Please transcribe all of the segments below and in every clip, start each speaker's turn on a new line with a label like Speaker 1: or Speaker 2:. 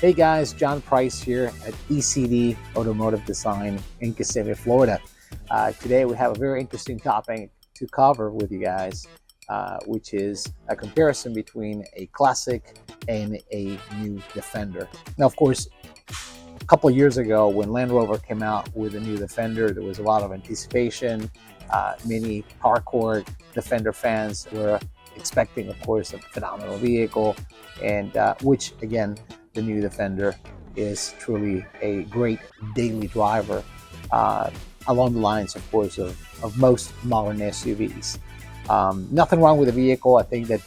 Speaker 1: Hey guys, John Price here at E.C.D Automotive Design in Kissimmee, Florida. Today we have a very interesting topic to cover with you guys, which is a comparison between a classic and a new Defender. Now, of course, a couple of years ago when Land Rover came out with a new Defender, there was a lot of anticipation. Many hardcore Defender fans were expecting, of course, a phenomenal vehicle, and which, again, the new Defender is truly a great daily driver, along the lines, of course, of most modern SUVs. Nothing wrong with the vehicle. I think that,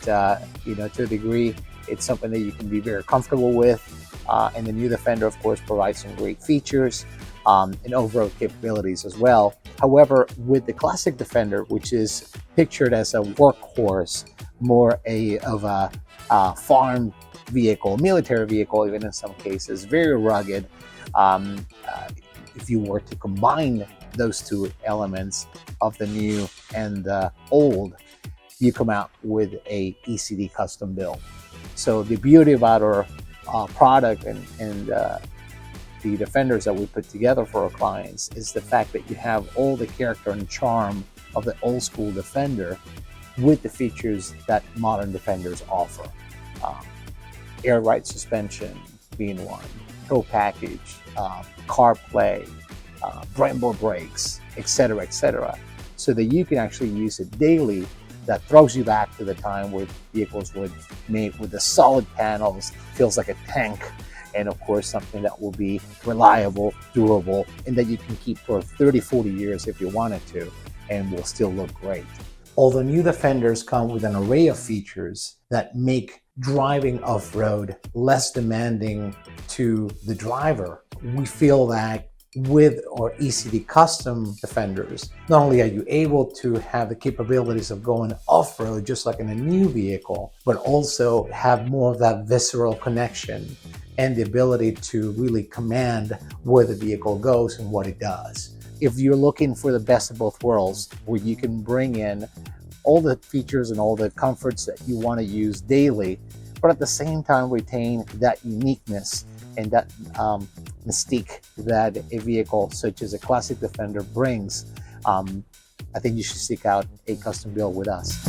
Speaker 1: to a degree, it's something that you can be very comfortable with. And the new Defender, of course, provides some great features and overall capabilities as well. However, with the classic Defender, which is pictured as a workhorse, more of a farm vehicle, military vehicle, even in some cases, very rugged. If you were to combine those two elements of the new and the old, you come out with a E.C.D custom build. So the beauty about our product and the Defenders that we put together for our clients is the fact that you have all the character and charm of the old school Defender with the features that modern Defenders offer. Air ride suspension being one, tow package, CarPlay, Brembo brakes, etc., so that you can actually use it daily. That throws you back to the time where vehicles were made with the solid panels, feels like a tank, and of course something that will be reliable, durable, and that you can keep for 30-40 years if you wanted to, and will still look great. Although new Defenders come with an array of features that make driving off-road less demanding to the driver, we feel that with our E.C.D custom Defenders, not only are you able to have the capabilities of going off-road just like in a new vehicle, but also have more of that visceral connection and the ability to really command where the vehicle goes and what it does. If you're looking for the best of both worlds, where you can bring in all the features and all the comforts that you want to use daily, but at the same time retain that uniqueness and that mystique that a vehicle such as a classic Defender brings, I think you should seek out a custom build with us.